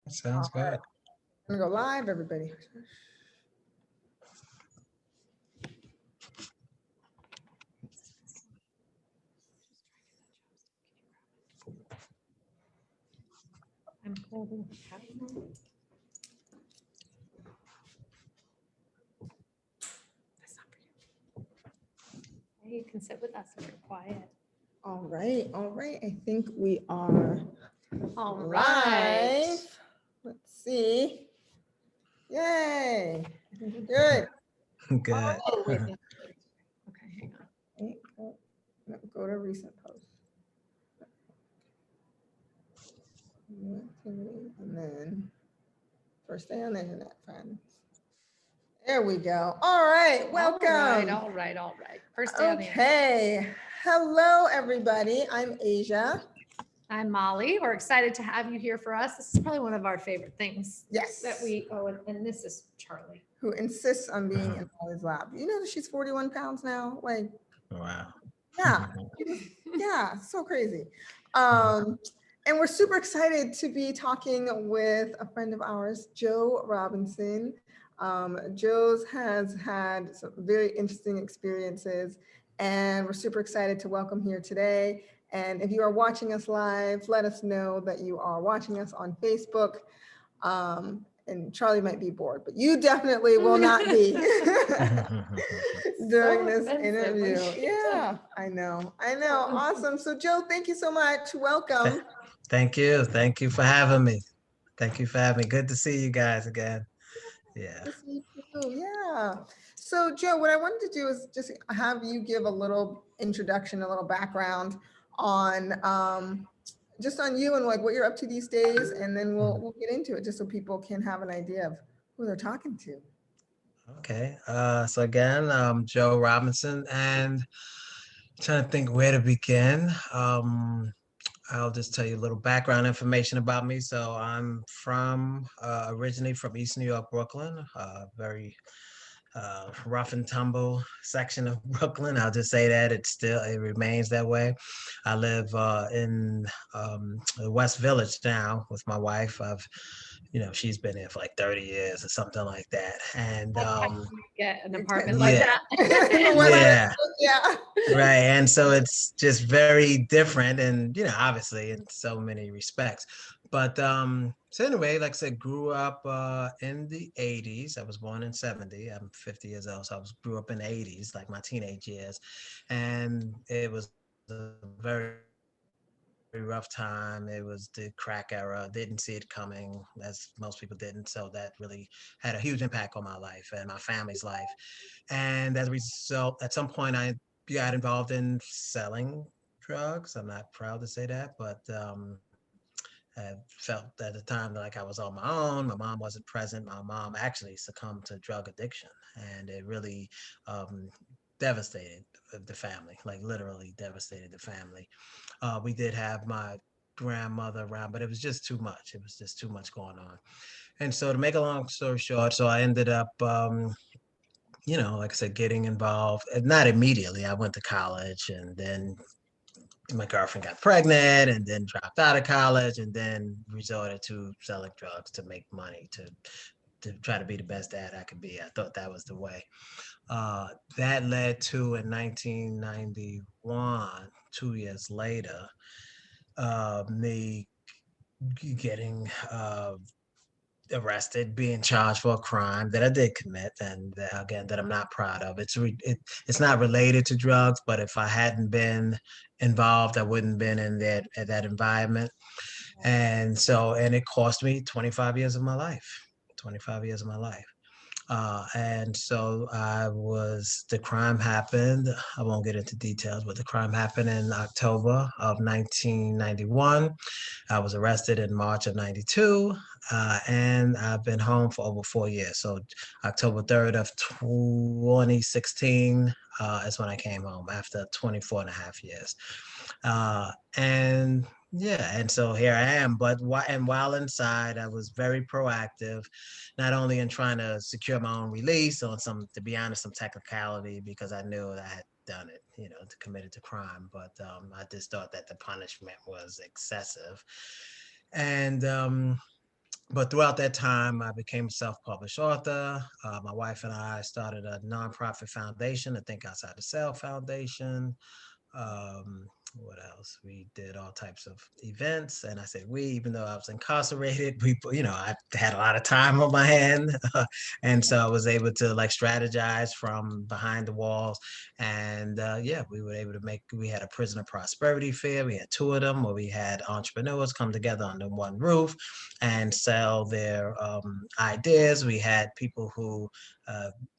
Sounds All right. good. I'm gonna go live, everybody. I'm holding the camera. That's not for you. You can sit with us if you're quiet. All right, all right. I think we are All live. right. Let's see. Yay. I think we're good. Good. Oh, wait. Okay, hang on. Wait, go to recent posts. New activity, and then first day on the internet, friends. There we go. All right, welcome. All right. First day on the internet. Okay. Hello, everybody. I'm Asia. I'm Molly. We're excited to have you here for us. This is probably one of our favorite things Yes. that we, and this is Charlie. Who insists on being in Molly's lab. You know that she's 41 pounds now? Like, Wow. yeah. Yeah, so crazy. And we're super excited to be talking with a friend of ours, Joe Robinson. Joe's has had some very interesting experiences, and we're super excited to welcome here today. And if you are watching us live, let us know that you are watching us on Facebook. And Charlie might be bored, but you definitely will not be during this interview. Yeah, I know. Awesome. So Joe, thank you so much. Welcome. Thank you. Thank you for having me. Thank you for having me. Good to see you guys again. Yeah. Good to see you too. Yeah. So Joe, what I wanted to do is just have you give a little introduction, a little background on just on you and like what you're up to these days, and then we'll get into it just so people can have an idea of who they're talking to. Okay. So again, Joe Robinson, and trying to think where to begin. I'll just tell you a little background information about me. So I'm from originally from East New York, Brooklyn, very rough and tumble section of Brooklyn. I'll just say that it remains that way. I live in the West Village now with my wife. She's been here for like 30 years or something like that. And That's how you get an apartment yeah. like that. Yeah. Right. And so it's just very different and, obviously in so many respects. But so anyway, like I said, grew up in the 80s. I was born in 70. I'm 50 years old. So grew up in the 80s, like my teenage years. And it was a very rough time. It was the crack era. Didn't see it coming, as most people didn't. So that really had a huge impact on my life and my family's life. And as a result, at some point, I got involved in selling drugs. I'm not proud to say that, but I felt at the time like I was on my own. My mom wasn't present. My mom actually succumbed to drug addiction, and it really devastated the family, like literally devastated the family. We did have my grandmother around, but it was just too much. It was just too much going on. And so, to make a long story short, so I ended up like I said, getting involved. Not immediately. I went to college and then my girlfriend got pregnant and then dropped out of college and then resorted to selling drugs to make money to try to be the best dad I could be. I thought that was the way. That led to in 1991, 2 years later, me getting arrested, being charged for a crime that I did commit, and again that I'm not proud of. It's not related to drugs, but if I hadn't been involved, I wouldn't have been in that environment, and it cost me 25 years of my life. 25 years of my life. And so the crime happened. I won't get into details, but the crime happened in October of 1991. I was arrested in March of 92, and I've been home for over 4 years. So October 3rd of 2016 is when I came home after 24 and a half years. And yeah, and so here I am. And while inside, I was very proactive, not only in trying to secure my own release on to be honest, some technicality because I knew that I had done it, committed the crime, but I just thought that the punishment was excessive. And But throughout that time, I became a self-published author. My wife and I started a nonprofit foundation, the Think Outside the Cell Foundation. What else? We did all types of events, and I said we, even though I was incarcerated, we, I had a lot of time on my hand, and so I was able to like strategize from behind the walls, and yeah, we were able to make. We had a prisoner prosperity fair. We had two of them, where we had entrepreneurs come together under one roof and sell their ideas. We had people who,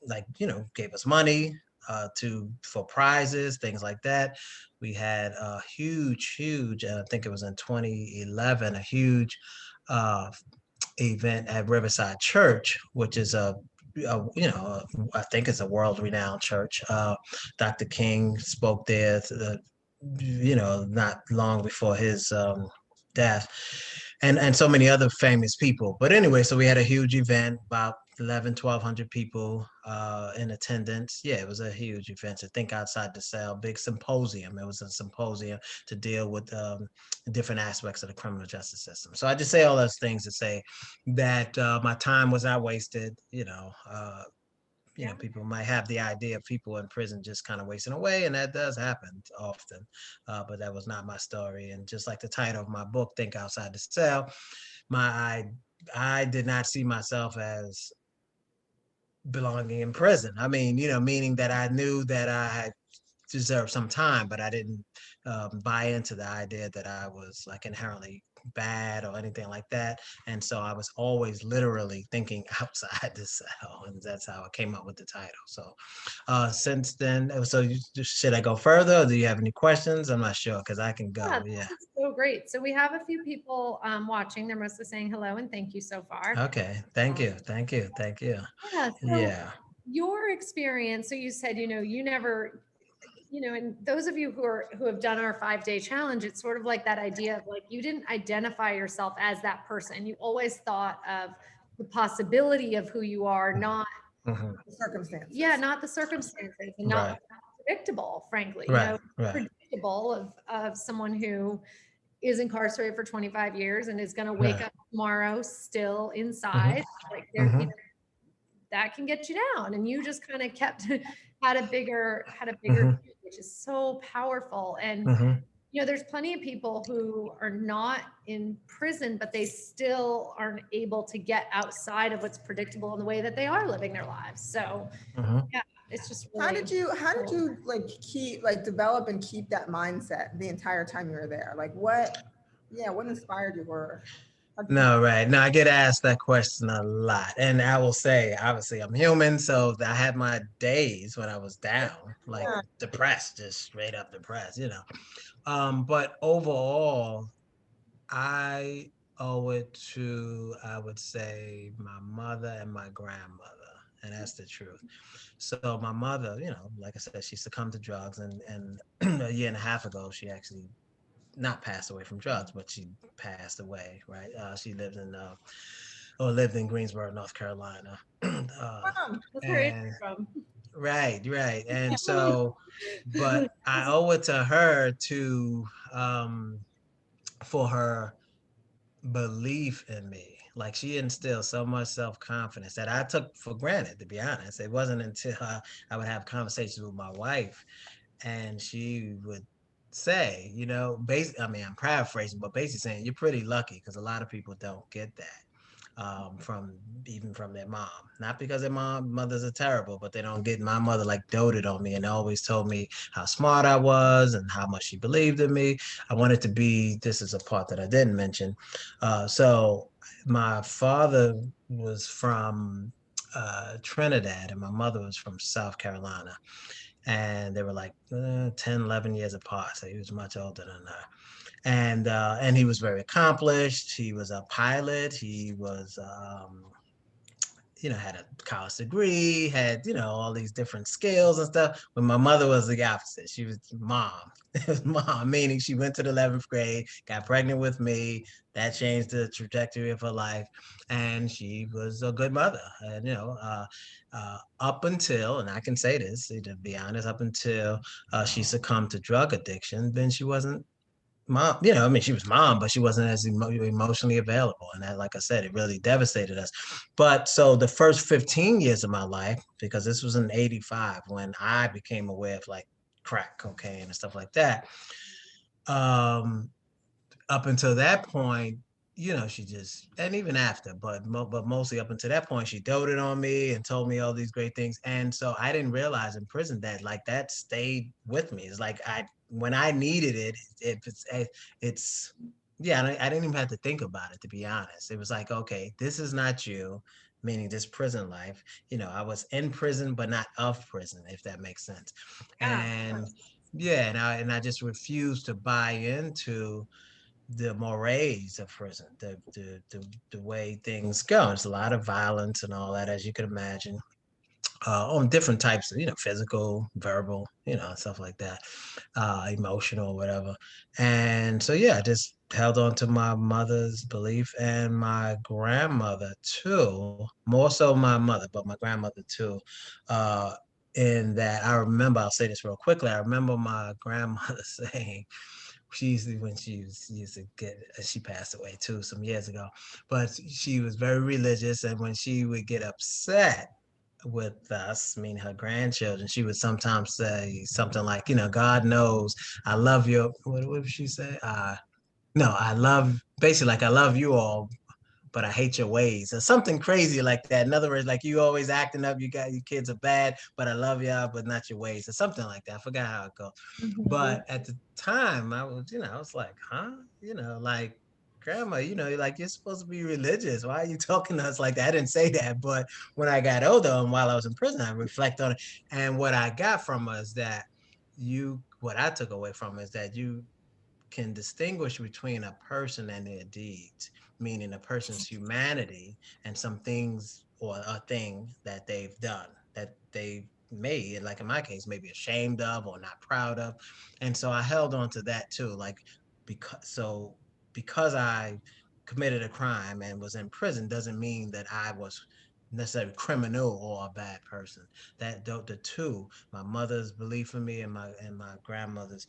like, gave us money for prizes, things like that. We had a huge, I think it was in 2011, a huge uh, event at Riverside Church, which is I think it's a world-renowned church. Dr. King spoke there, not long before his death, and so many other famous people. But anyway, so we had a huge event, about 1,100 people in attendance. Yeah, it was a huge event to think outside the cell, big symposium. It was a symposium to deal with different aspects of the criminal justice system. So I just say all those things to say that my time was not wasted. People might have the idea of people in prison just kind of wasting away, and that does happen often. But that was not my story. And just like the title of my book, Think Outside the Cell, my I did not see myself as belonging in prison. I mean, meaning that I knew that I deserved some time, but I didn't buy into the idea that I was like inherently bad or anything like that. And so I was always literally thinking outside the cell, and that's how I came up with the title. So since then, should I go further? Or do you have any questions? I'm not sure because I can go. Yeah, Yeah. this is so great. So we have a few people watching. They're mostly saying hello and thank you so far. Okay. Thank Um, you. Thank you. Thank you. yeah. So Yeah. your experience. So you said you never, and those of you who have done our 5-day challenge, it's sort of like that idea of like you didn't identify yourself as that person. You always thought of the possibility of who you are, not Hmm. Circumstances. not the circumstances, and not Right. what's predictable. Frankly, Right. Right. predictable of someone who is incarcerated for 25 years and is going to wake Right. up tomorrow still Hmm. inside. Like Hmm. that can get you down. And you just kind of kept had a bigger Hmm. view, which is so powerful. And Hmm. there's plenty of people who are not in prison, but they still aren't able to get outside of what's predictable in the way that they are living their lives. So Hmm. yeah, it's just How really did you cool. like develop and keep that mindset the entire time you were there? Like what inspired you, or how'd you come No, right. No, I get asked that question a lot. And I will say, obviously, I'm human. So I had my days when I was down, like Yeah. depressed, just straight up depressed. But overall, I owe it to, I would say, my mother and my grandmother. And that's the truth. So my mother, like I said, she succumbed to drugs, and a year and a half ago, she actually not passed away from drugs, but she passed away. Right? She lived in Greensboro, North Carolina, from? That's where it's and from. right, and so, but I owe it to her um, for her belief in me. Like she instilled so much self confidence that I took for granted. To be honest, it wasn't until I would have conversations with my wife and she would say, basically, I mean, I'm paraphrasing, but basically saying you're pretty lucky because a lot of people don't get that from even from their mom. Not because their mothers are terrible, but they don't get. My mother like doted on me and always told me how smart I was and how much she believed in me. I wanted to be. This is a part that I didn't mention. So my father was from Trinidad and my mother was from South Carolina, and they were like 10, 11 years apart. So he was much older than her. And he was very accomplished. He was a pilot. He was had a college degree, had, all these different skills and stuff. But my mother was the opposite. She was mom. It was mom, meaning she went to the 11th grade, got pregnant with me. That changed the trajectory of her life. And she was a good mother. And, up until, and I can say this, to be honest, up until she succumbed to drug addiction, then she wasn't mom, I mean, she was mom, but she wasn't as emotionally available. And that, like I said, it really devastated us. But so the first 15 years of my life, because this was in 85 when I became aware of like crack cocaine and stuff like that. Um, Up until that point, she just, and even after, but mostly up until that point, she doted on me and told me all these great things. And so I didn't realize in prison that like that stayed with me. It's like when I needed it, it's yeah, I didn't even have to think about it, to be honest. It was like, okay, this is not you, meaning this prison life. I was in prison, but not of prison, if that makes sense. Yeah. And yeah, and I just refused to buy into the mores of prison, the way things go. There's a lot of violence and all that, as you can imagine, on different types of, physical, verbal, stuff like that, emotional, whatever. And so, yeah, I just held on to my mother's belief and my grandmother too, more so my mother, but my grandmother too. Uh, in that I remember, I'll say this real quickly. I remember my grandmother saying, she usually when she used to get she passed away too some years ago, but she was very religious, and when she would get upset with us, meaning her grandchildren, she would sometimes say something like, God knows I love you. What would she say? No, I love, basically like, I love you all, but I hate your ways, or something crazy like that. In other words, like, you always acting up, you got your kids are bad, but I love y'all, but not your ways, or something like that. I forgot how it goes. Mhm. But at the time, I was like, huh? Like, grandma, like, you're supposed to be religious. Why are you talking to us like that? I didn't say that. But when I got older and while I was in prison, I reflect on it. And what I got from her is that what I took away from it is that you can distinguish between a person and their deeds, meaning a person's humanity and some things or a thing that they've done that they may, like in my case, maybe ashamed of or not proud of. And so I held on to that too. Like, because I committed a crime and was in prison doesn't mean that I was necessarily criminal or a bad person. That the two, my mother's belief in me and my grandmother's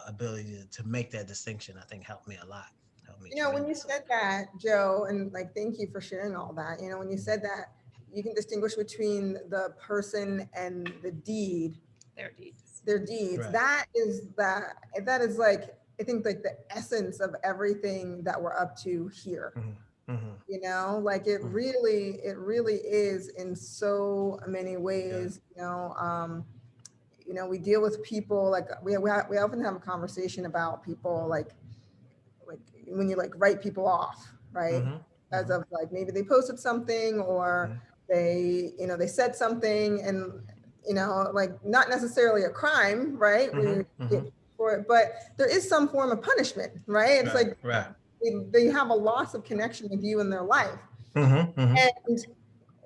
ability to make that distinction, I think helped me a lot. Helped me When you tremendously. said that, Joe, and like, thank you for sharing all that. When you said that you can distinguish between the person and the deed, Their deeds. their deeds, Right. that is like, I think, like the essence of everything that we're up to here. Mm-hmm. Mm-hmm. Like, it Mm-hmm. really is in so many Yeah. ways. We deal with people, like, we often have a conversation about people, like when you like write people off, right? Mm-hmm. As Mm-hmm. of like, maybe they posted something, or they said something, and like, not necessarily a crime, right? When Mm-hmm. you Mm-hmm. get for it, but there is some form of punishment, right? It's Right. like Right. they have a loss of connection with you in their life. Mm-hmm. Mm-hmm. And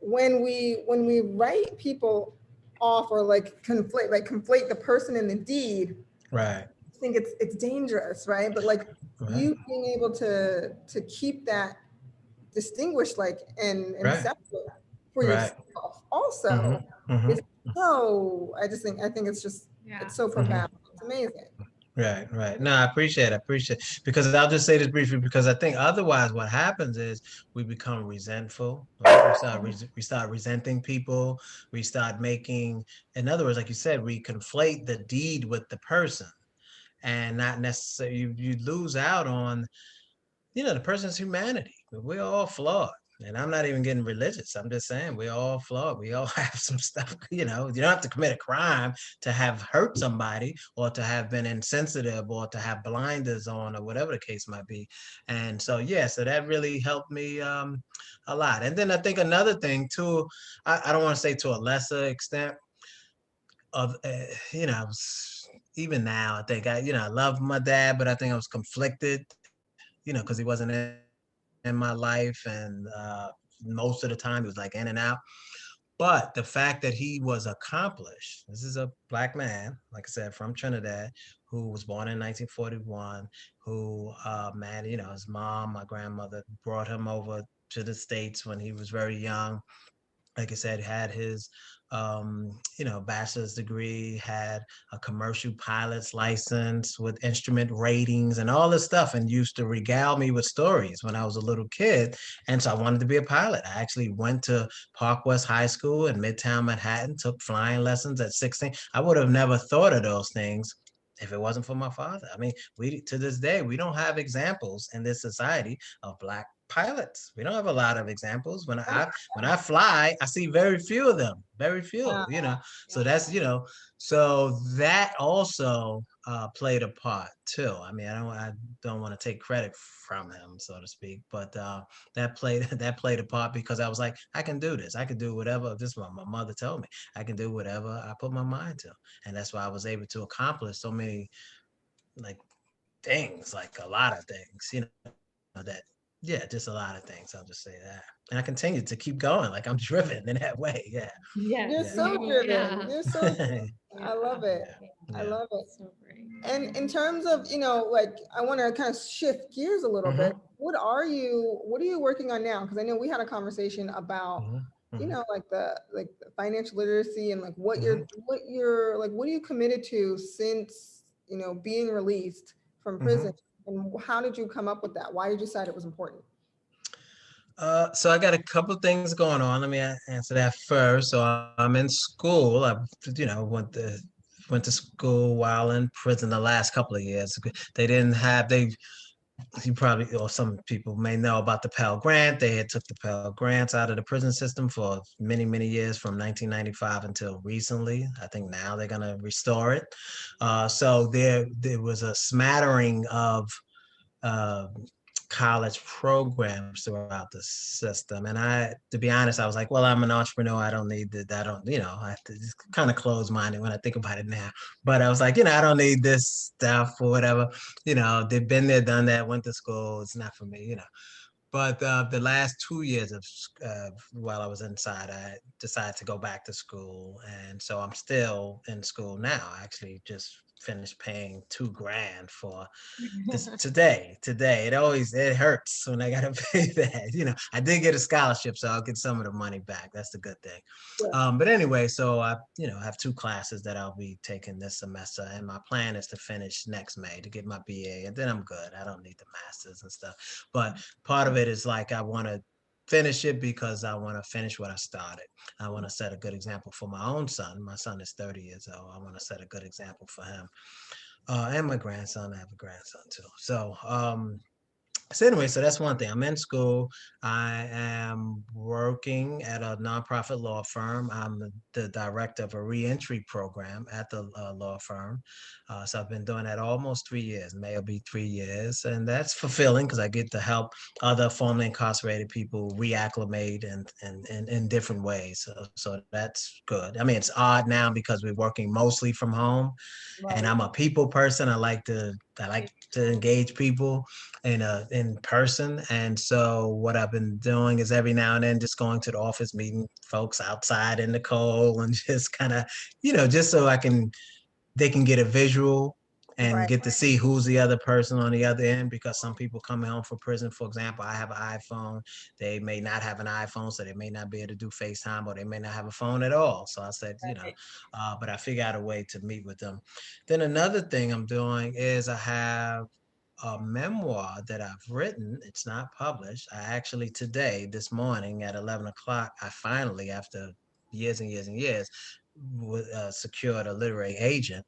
when we write people off, or like conflate the person and the deed, Right. I think it's dangerous, right? But like, Right. you being able to keep that distinguished, like, and Right. separate for Right. yourself also, Mm-hmm. Mm-hmm. is so, I think Yeah. it's so Mm-hmm. profound. It's amazing. Right, right. No, I appreciate it. I appreciate it. Because I'll just say this briefly, because I think otherwise what happens is we become resentful, right? We start resenting people. We start making, in other words, like you said, we conflate the deed with the person, and not necessarily you lose out on, the person's humanity. We're all flawed. And I'm not even getting religious. I'm just saying we're all flawed. We all have some stuff, you don't have to commit a crime to have hurt somebody, or to have been insensitive, or to have blinders on, or whatever the case might be. And so, yeah, so that really helped me a lot. And then I think another thing too, I don't want to say to a lesser extent of, even now, I think I love my dad, but I think I was conflicted, because he wasn't in my life, and most of the time he was like in and out. But the fact that he was accomplished, this is a black man, like I said, from Trinidad, who was born in 1941, who, man, his mom, my grandmother, brought him over to the States when he was very young. like I said, had his, bachelor's degree, had a commercial pilot's license with instrument ratings and all this stuff, and used to regale me with stories when I was a little kid. And so I wanted to be a pilot. I actually went to Park West High School in Midtown Manhattan, took flying lessons at 16. I would have never thought of those things if it wasn't for my father. I mean, we to this day, we don't have examples in this society of Black pilots. We don't have a lot of examples. When I fly, I see very few of them, very few, Yeah. So that's, so that also played a part too. I mean, I don't want to take credit from him, so to speak, but that played a part because I was like, I can do this. I can do whatever. This is what my mother told me. I can do whatever I put my mind to, and that's why I was able to accomplish so many like things, like a lot of things, that yeah, just a lot of things. I'll just say that. And I continue to keep going. Like I'm driven in that way. Yeah. You're Yes. so driven. Yeah. You're so driven. I love it. I Yeah. love it. So great. And in terms of, like I want to kind of shift gears a little bit. Hmm. What are you working on now? Because I know we had a conversation about, Hmm. Hmm. like the financial literacy and like what Hmm. you're like, what are you committed to since, being released from Hmm. prison? And how did you come up with that? Why did you decide it was important? So I got a couple of things going on. Let me answer that first. So I'm in school. I, went to school while in prison the last couple of years. They didn't have they You probably, or some people may know about the Pell Grant. They had took the Pell Grants out of the prison system for many, many years from 1995 until recently. I think now they're going to restore it. So there was a smattering of uh, college programs throughout the system. And to be honest, I was like, well, I'm an entrepreneur. I don't need that. I don't, I have to just kind of close minded when I think about it now. But I was like, I don't need this stuff or whatever. They've been there, done that, went to school. It's not for me. But the last 2 years of while I was inside, I decided to go back to school, and so I'm still in school now. I actually just finished paying $2,000 for this today. It hurts when I gotta pay that. I did get a scholarship, so I'll get some of the money back. That's the good thing. Yeah. But anyway, so I have two classes that I'll be taking this semester, and my plan is to finish next May to get my BA, and then I'm good. I don't need the masters and stuff. But part of it is like I want to finish it because I want to finish what I started. I want to set a good example for my own son. My son is 30 years old. I want to set a good example for him. And my grandson. I have a grandson too. So anyway, so that's one thing. I'm in school. I am working at a nonprofit law firm. I'm the director of a reentry program at the law firm. So I've been doing that almost 3 years. May will be 3 years, and that's fulfilling because I get to help other formerly incarcerated people reacclimate and in different ways. So that's good. I mean, it's odd now because we're working mostly from home, and Right. I'm a people person. I like to engage people in person. And so what I've been doing is every now and then just going to the office, meeting folks outside in the cold, and just kind of, just so they can get a visual and Right. get to see who's the other person on the other end, because some people coming home from prison, for example, I have an iPhone, they may not have an iPhone, so they may not be able to do FaceTime, or they may not have a phone at all. So I said, but I figure out a way to meet with them. Then another thing I'm doing is I have a memoir that I've written. It's not published. I actually today, this morning at 11 o'clock, I finally, after years and years and years, secured a literary agent.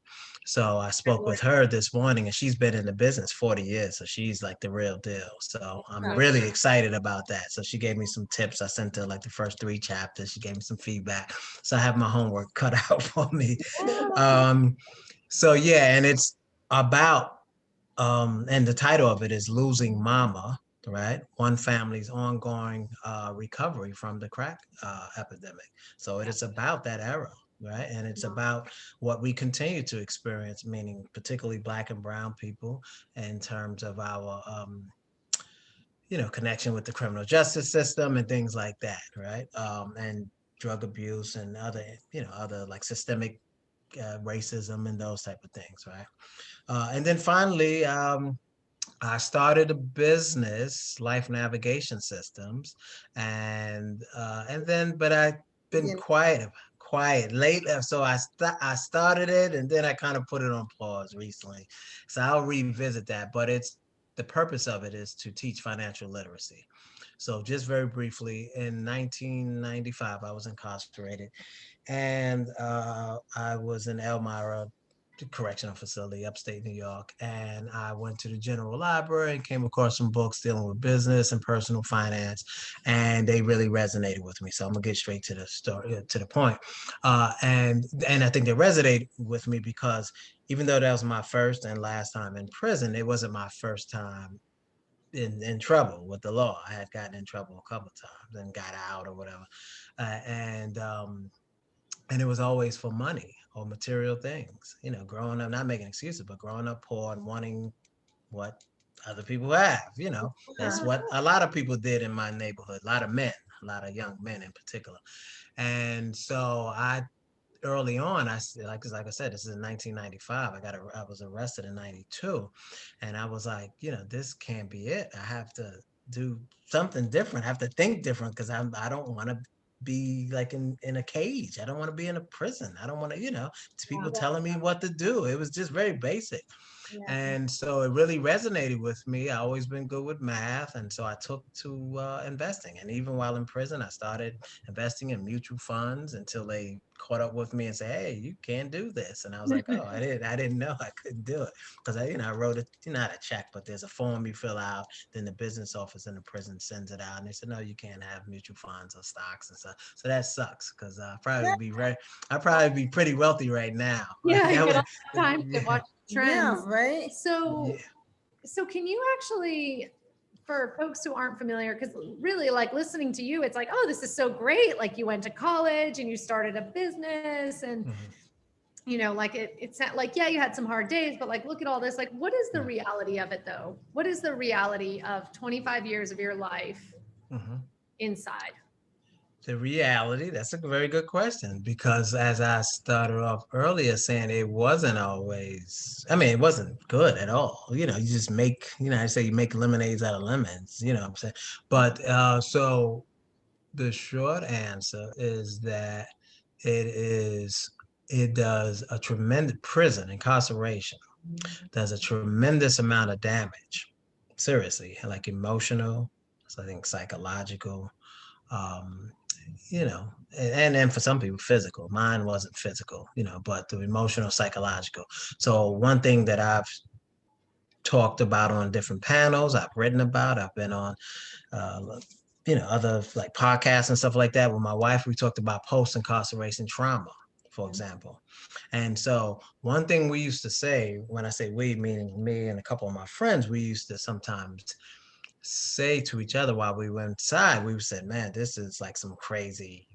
So I spoke with her this morning, and she's been in the business 40 years. So she's like the real deal. So I'm really excited about that. So she gave me some tips. I sent her like the first 3 chapters. She gave me some feedback. So I have my homework cut out for me. Um, so yeah, and it's about and the title of it is Losing Mama, right? One family's ongoing recovery from the crack epidemic. So it is about that era, right? And it's about what we continue to experience, meaning particularly Black and Brown people, in terms of our, connection with the criminal justice system and things like that, right? And drug abuse and other like systemic racism and those type of things, right? And then finally, I started a business, Life Navigation Systems, and then, but been quiet lately. So I started it and then I kind of put it on pause recently. So I'll revisit that. But the purpose of it is to teach financial literacy. So just very briefly, in 1995, I was incarcerated, and I was in Elmira Correctional Facility, upstate New York. And I went to the general library and came across some books dealing with business and personal finance, and they really resonated with me. So I'm gonna get straight to the story, to the point. And I think they resonated with me because even though that was my first and last time in prison, it wasn't my first time in trouble with the law. I had gotten in trouble a couple of times and got out or whatever, and it was always for money or material things. Growing up, not making excuses, but growing up poor and wanting what other people have. That's what a lot of people did in my neighborhood. A lot of men, a lot of young men in particular. And so I early on, like I said, this is in 1995. I was arrested in 92, and I was like, this can't be it. I have to do something different. I have to think different because I don't want to be like in a cage. I don't want to be in a prison. I don't want to, people telling me what to do. It was just very basic. Yeah. And so it really resonated with me. I always been good with math, and so I took to investing. And even while in prison, I started investing in mutual funds until they caught up with me and said, "Hey, you can't do this." And I was like, "Oh, I didn't know I couldn't do it because I wrote it, not a check, but there's a form you fill out. Then the business office in the prison sends it out, and they said, "No, you can't have mutual funds or stocks and stuff." So that sucks because I'd probably be pretty wealthy right now. Yeah, Like, you that get would, all the time to yeah. watch trends. Yeah, right. So, Yeah. so can you actually, for folks who aren't familiar, because really like listening to you, it's like, oh, this is so great. Like you went to college and you started a business and Mhm. like it's not like, yeah, you had some hard days, but like, look at all this. Like, what is the Yeah. reality of it though? What is the reality of 25 years of your life Mhm. inside? The reality, that's a very good question because as I started off earlier saying it wasn't always, I mean, it wasn't good at all. You just make, I say you make lemonades out of lemons, what I'm saying. But so the short answer is that it is, it does a tremendous prison incarceration does a tremendous amount of damage, seriously, like emotional, so I think psychological, um, and then for some people physical. Mine wasn't physical, but the emotional, psychological. So one thing that I've talked about on different panels, I've written about, I've been on uh, other like podcasts and stuff like that with my wife. We talked about post incarceration trauma, for example. And so one thing we used to say, when I say we, meaning me and a couple of my friends, we used to sometimes say to each other while we were inside, we said, man, this is like some crazy,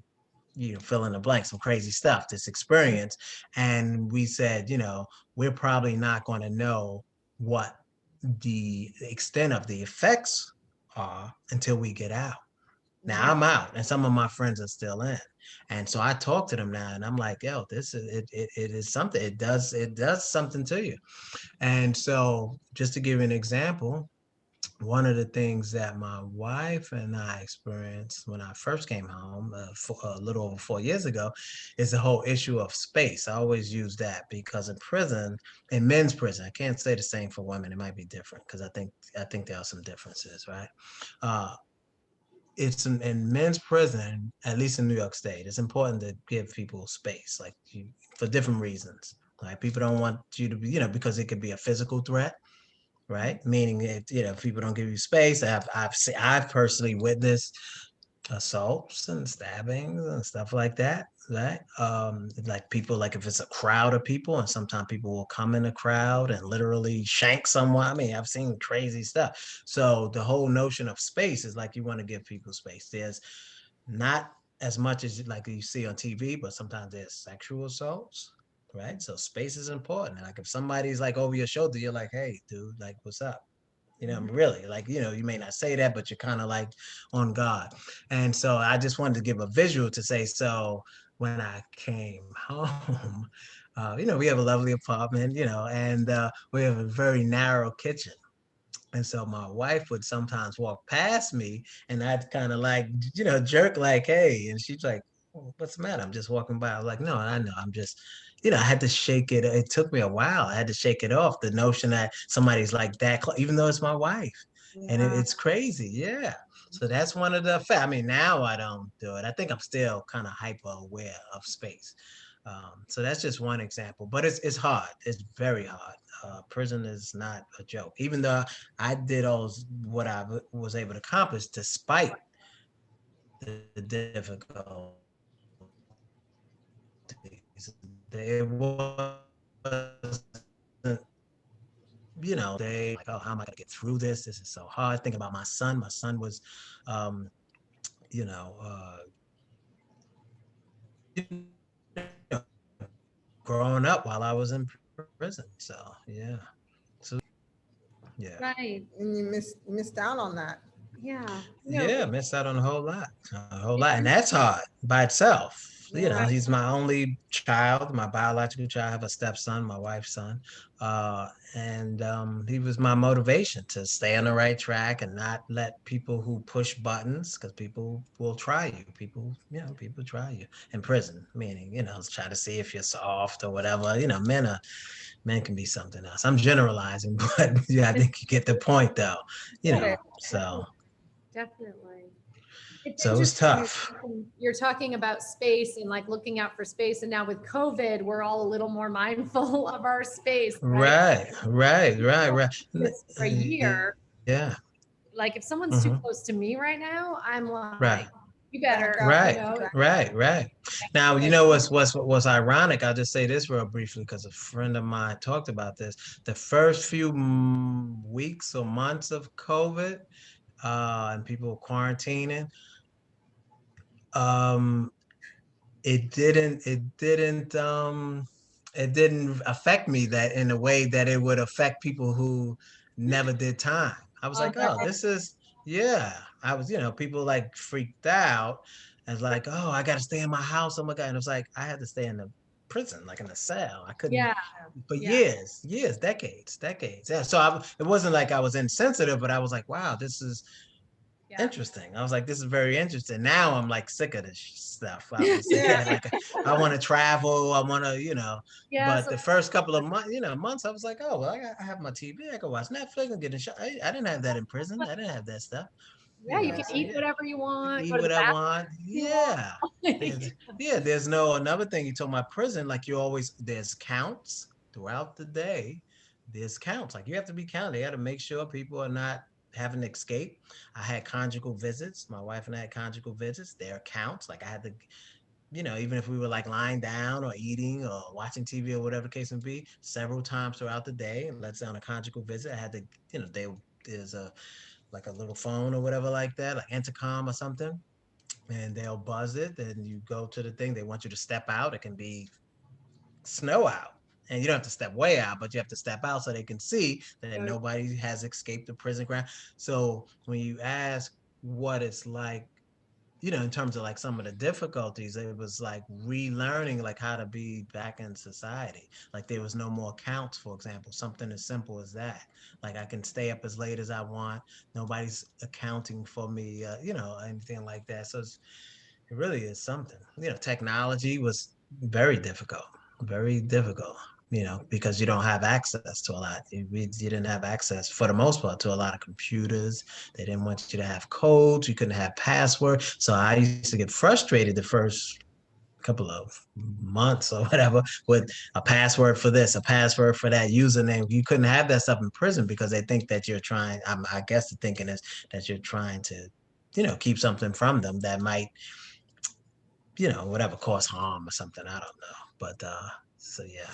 fill in the blank, some crazy stuff, this experience. And we said, we're probably not going to know what the extent of the effects are until we get out. Now I'm out and some of my friends are still in. And so I talk to them now and I'm like, yo, this is it is something. It does something to you. And so just to give you an example, one of the things that my wife and I experienced when I first came home a little over 4 years ago is the whole issue of space. I always use that because in prison, in men's prison, I can't say the same for women. It might be different because I think there are some differences, right? Uh, it's in men's prison, at least in New York State, it's important to give people space, like for different reasons. Like people don't want you to be, because it could be a physical threat, right? Meaning it, if people don't give you space, I've personally witnessed assaults and stabbings and stuff like that, right? Like people, like if it's a crowd of people, and sometimes people will come in a crowd and literally shank someone. I mean, I've seen crazy stuff. So the whole notion of space is like you want to give people space. There's not as much as like you see on TV, but sometimes there's sexual assaults, right? So space is important. Like if somebody's like over your shoulder, you're like, hey, dude, like, what's up? Really, like, you may not say that, but you're kind of like on guard. And so I just wanted to give a visual to say, so when I came home, we have a lovely apartment, and we have a very narrow kitchen. And so my wife would sometimes walk past me and I'd kind of like, jerk like, hey, and she's like, what's the matter? I'm just walking by. I was like, no, I know. I'm just, I had to shake it. It took me a while. I had to shake it off. The notion that somebody's like that, even though it's my wife. And Yeah. it's crazy. Yeah. So that's one of the, I mean, now I don't do it. I think I'm still kind of hyper aware of space. So that's just one example, but it's hard. It's very hard. Prison is not a joke. Even though I did all what I was able to accomplish, despite the difficulties, it was, they like, oh, how am I gonna get through this? This is so hard. Think about my son. My son was, um, you know, uh, growing up while I was in prison. So yeah. So yeah. Right. And you missed out on that. Yeah. No. Yeah, missed out on a whole lot, and that's hard by itself. Yeah. He's my only child, my biological child. I have a stepson, my wife's son, and he was my motivation to stay on the right track and not let people who push buttons, because people will try you. People try you in prison, meaning try to see if you're soft or whatever. Men can be something else. I'm generalizing, but yeah, I think you get the point, though. Yeah. So. Definitely. It's So it was interesting. tough. You're talking about space and like looking out for space. And now with COVID, we're all a little more mindful of our space, right? Right. This for a year. Yeah. Like if someone's too Hmm. close to me right now, I'm Right. like, you better, Back up. Right. Now, what's ironic, I'll just say this real briefly because a friend of mine talked about this. The first few weeks or months of COVID, and people were quarantining, um, it didn't affect me that in a way that it would affect people who never did time. I was like, oh, this is, yeah. I was, people like freaked out and like, oh, I got to stay in my house. Oh my God. And it was like, I had to stay in the prison, like in a cell. I couldn't, yeah, for yeah, years, decades. Yeah. So it wasn't like I was insensitive, but I was like, wow, this is yeah. interesting. I was like, this is very interesting. Now I'm like sick of this stuff. I was Yeah. like, I want to travel. I want to, Yeah. but So the first couple of months, I was like, oh, well, I have my TV. I can watch Netflix and get a show. I didn't have that in prison. I didn't have that stuff. yeah, you can So eat yeah, whatever you want, go eat to the what I bathroom want. if you want. Yeah. There's no another thing you told my prison, like there's counts throughout the day. There's counts. Like you have to be counted. You got to make sure people are not having escape. I had conjugal visits. My wife and I had conjugal visits. There are counts. Like I had to, even if we were like lying down or eating or watching TV or whatever the case may be, several times throughout the day. And let's say on a conjugal visit, I had to, there's a like a little phone or whatever like that, like intercom or something, and they'll buzz it. Then you go to the thing. They want you to step out. It can be snow out. And you don't have to step way out, but you have to step out so they can see that nobody has escaped the prison ground. So when you ask what it's like, in terms of like some of the difficulties, it was like relearning like how to be back in society. Like there was no more counts, for example, something as simple as that. Like I can stay up as late as I want. Nobody's accounting for me, anything like that. So it really is something. Technology was very difficult, very difficult. Because you don't have access to a lot. You didn't have access, for the most part, to a lot of computers. They didn't want you to have codes. You couldn't have passwords. So I used to get frustrated the first couple of months or whatever with a password for this, a password for that, username. You couldn't have that stuff in prison because they think that you're trying. I guess the thinking is that you're trying to, keep something from them that might, whatever, cause harm or something. I don't know. But so yeah.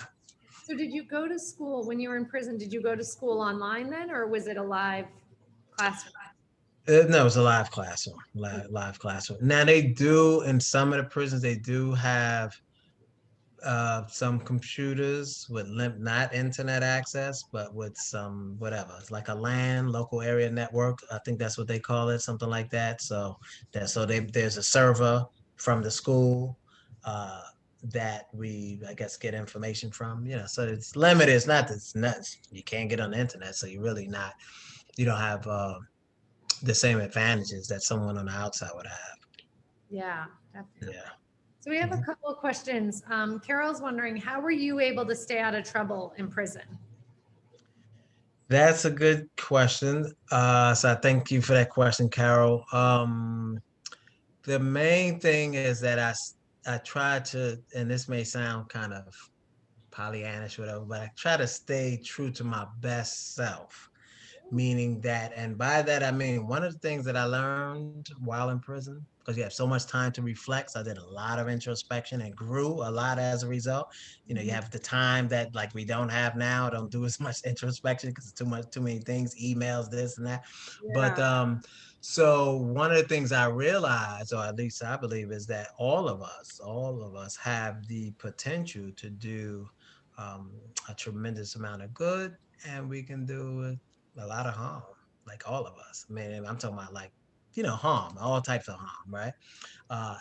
So did you go to school when you were in prison? Did you go to school online then, or was it a live classroom? No, it's a live classroom. Live classroom. Now they do in some of the prisons. They do have some computers with not internet access, but with some whatever. It's like a LAN, local area network. I think that's what they call it, something like that. So there's a server from the school that we, I guess, get information from. So it's limited. It's not this nuts. You can't get on the internet, so you don't have the same advantages that someone on the outside would have. Yeah, definitely. Yeah. So we have a couple of questions. Carol's wondering, how were you able to stay out of trouble in prison? That's a good question. So I thank you for that question, Carol. The main thing is that I try to, and this may sound kind of Pollyannish, whatever, but I try to stay true to my best self. Meaning that, and by that I mean one of the things that I learned while in prison, because you have so much time to reflect. So I did a lot of introspection and grew a lot as a result. You know, you have the time that like we don't have now. Don't do as much introspection because it's too many things, emails, this and that. But so one of the things I realized, or at least I believe, is that all of us have the potential to do a tremendous amount of good, and we can do a lot of harm, like all of us. I mean, I'm talking about like, harm, all types of harm, right? Uh,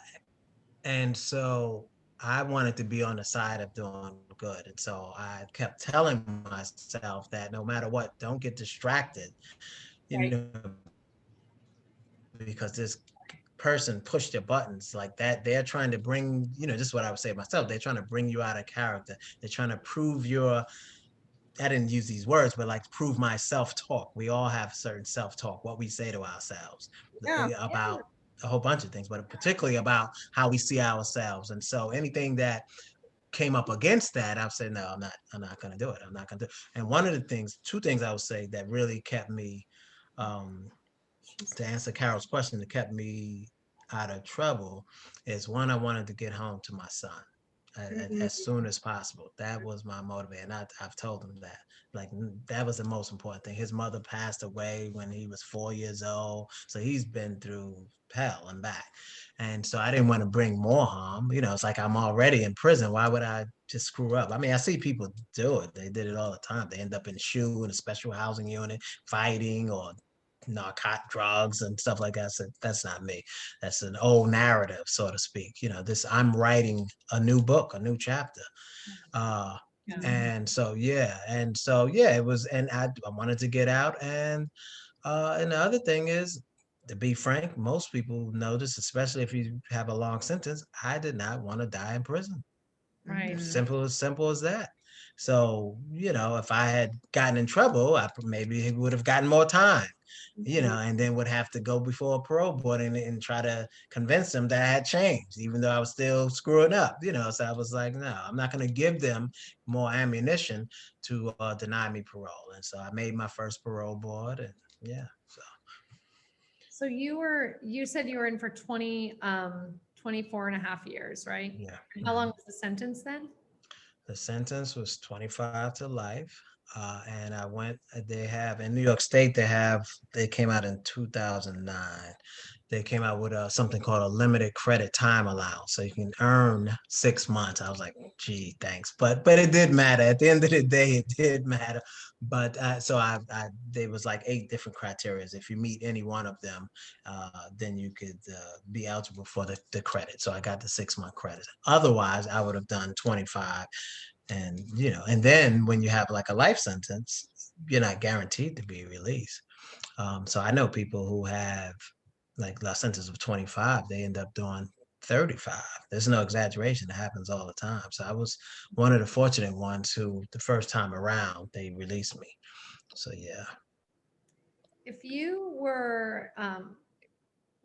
and so I wanted to be on the side of doing good. And so I kept telling myself that no matter what, don't get distracted, you Right. know, because this person pushed your buttons like that. They're trying to bring, this is what I would say myself. They're trying to bring you out of character. They're trying to prove I didn't use these words, but like prove my self-talk. We all have certain self-talk, what we say to ourselves about a whole bunch of things, but particularly about how we see ourselves. And so anything that came up against that, I've said, no, I'm not going to do it. I'm not going to do it. And one of the things, two things I would say that really kept me, to answer Carol's question, that kept me out of trouble is one, I wanted to get home to my son as soon as possible. That was my motivator. And I've told him that. Like, that was the most important thing. His mother passed away when he was 4 years old. So he's been through hell and back. And so I didn't want to bring more harm. It's like I'm already in prison. Why would I just screw up? I mean, I see people do it. They did it all the time. They end up in SHU, in a special housing unit, fighting or narcotic drugs and stuff like that. So that's not me. That's an old narrative, so to speak. I'm writing a new book, a new chapter. And so it was, and I wanted to get out. And the other thing is, to be frank, most people know this, especially if you have a long sentence. I did not want to die in prison. Right. Simple as that. So, if I had gotten in trouble, I maybe would have gotten more time, and then would have to go before a parole board and try to convince them that I had changed, even though I was still screwing up, So I was like, no, I'm not going to give them more ammunition to deny me parole. And so I made my first parole board, and So you said you were in for 24 and a half years, right? Yeah. How long was the sentence then? The sentence was 25 to life. And I went, they have in New York State, they came out in 2009. They came out with something called a limited credit time allowance. So you can earn 6 months. I was like, gee, thanks. But it did matter. At the end of the day, it did matter. But there was like 8 different criteria. If you meet any one of them, then you could be eligible for the credit. So I got the 6-month credit. Otherwise, I would have done 25. And and then when you have like a life sentence, you're not guaranteed to be released. So I know people who have like a sentence of 25, they end up doing 35. There's no exaggeration. It happens all the time. So I was one of the fortunate ones who the first time around they released me. So yeah. If you were,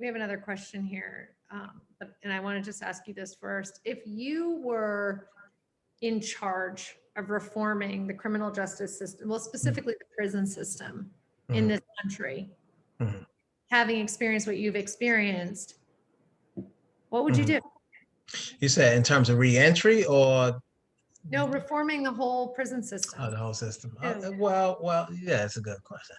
we have another question here, and I want to just ask you this first. If you were in charge of reforming the criminal justice system, well, specifically the prison system in this country, having experienced what you've experienced, what would you do? You said in terms of reentry or? No, reforming the whole prison system. Oh, the whole system. Well, yeah, it's a good question.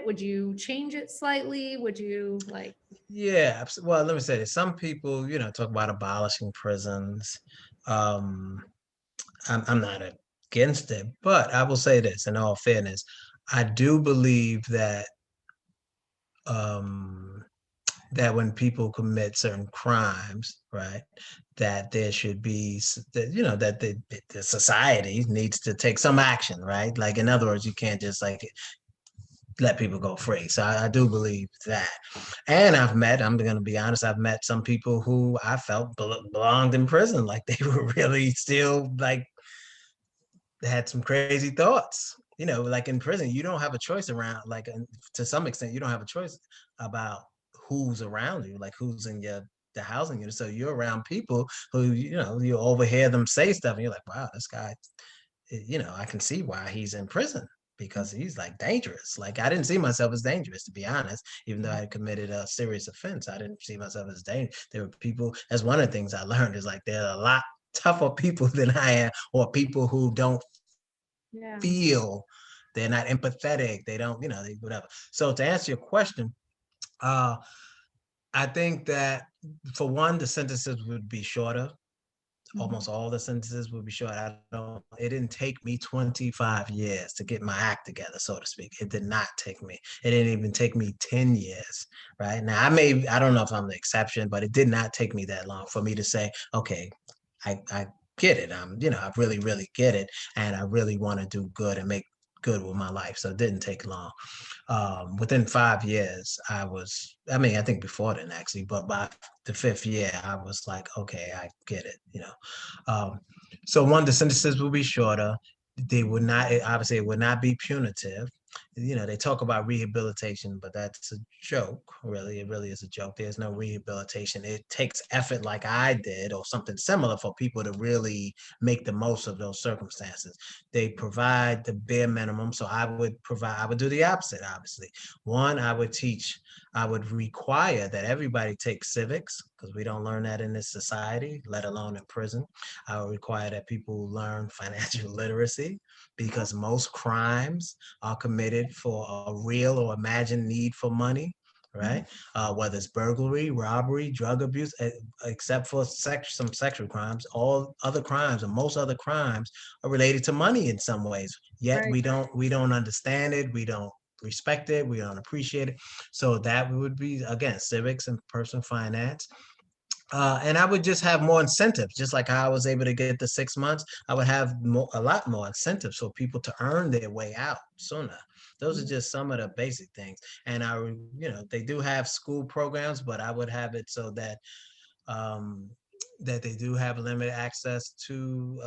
Would you change it slightly? Would you like? Yeah, well, let me say this. Some people, talk about abolishing prisons. I'm not against it, but I will say this in all fairness. I do believe that that when people commit certain crimes, right, that there should be that the society needs to take some action, right? Like, in other words, you can't just like let people go free. So I do believe that. And I'm going to be honest, I've met some people who I felt belonged in prison. Like they were really still like, had some crazy thoughts. You know, like in prison, you don't have a choice around, like to some extent, you don't have a choice about who's around you, like who's in the housing unit. So you're around people who, you overhear them say stuff and you're like, wow, this guy, I can see why he's in prison because he's like dangerous. Like I didn't see myself as dangerous, to be honest, even though I had committed a serious offense. I didn't see myself as dangerous. There were people, that's one of the things I learned is like there are a lot tougher people than I am, or people who don't Yeah. feel, they're not empathetic, they don't, they whatever. So to answer your question, uh I think that for one, the sentences would be shorter. Almost all the sentences would be short. It didn't take me 25 years to get my act together, so to speak. It did not take me. It didn't even take me 10 years, right? Now, I don't know if I'm the exception, but it did not take me that long for me to say, okay, I get it. I really, really get it. And I really want to do good and make good with my life. So it didn't take long. Within 5 years, I think before then actually, but by the fifth year, I was like, okay, I get it. So one, the sentences will be shorter. They would not, obviously, it would not be punitive. They talk about rehabilitation, but that's a joke, really. It really is a joke. There's no rehabilitation. It takes effort like I did or something similar for people to really make the most of those circumstances. They provide the bare minimum. So I would do the opposite, obviously. One, I would require that everybody take civics because we don't learn that in this society, let alone in prison. I would require that people learn financial literacy because most crimes are committed for a real or imagined need for money, right? Whether it's burglary, robbery, drug abuse, except for some sexual crimes, all other crimes and most other crimes are related to money in some ways. Yet Right. we don't understand it. We don't respect it. We don't appreciate it. So that would be, again, civics and personal finance. And I would just have more incentives, just like how I was able to get the 6 months. I would have a lot more incentives for people to earn their way out sooner. Those are just some of the basic things. And they do have school programs, but I would have it so um, that they do have limited access to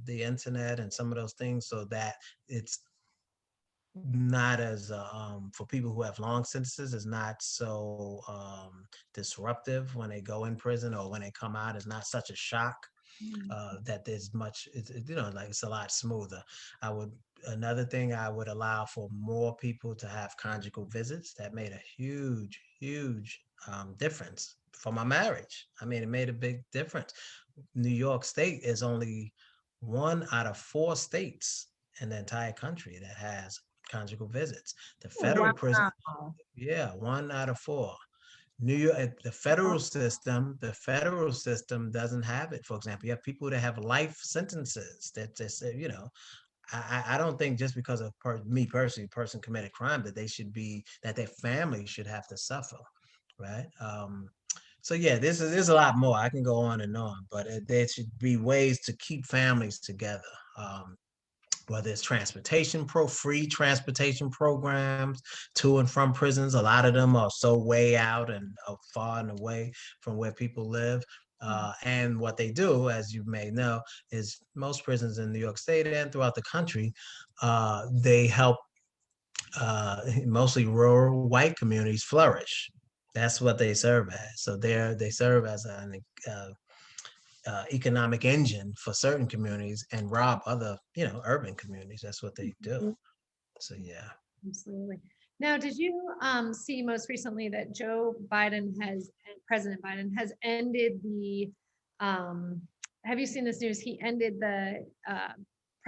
the internet and some of those things, so that it's not as for people who have long sentences, is not so disruptive when they go in prison, or when they come out, it's not such a shock. That there's much, like it's a lot smoother. Another thing, I would allow for more people to have conjugal visits. That made a huge difference for my marriage. I mean, it made a big difference. New York State is only one out of 4 states in the entire country that has conjugal visits. The federal prison, Wow. yeah, 1 out of 4. New York, the federal system doesn't have it. For example, you have people that have life sentences that just, I don't think just because of me personally, person committed crime, that that their family should have to suffer, right? So yeah, there's a lot more. I can go on and on, but there should be ways to keep families together. Whether it's free transportation programs to and from prisons. A lot of them are so way out and far and away from where people live. And what they do, as you may know, is most prisons in New York State and throughout the country, they help mostly rural white communities flourish. That's what they serve as. So they serve as an economic engine for certain communities and rob other, urban communities. That's what they do. So yeah. Absolutely. Now, did you see most recently that President Biden has ended have you seen this news? He ended the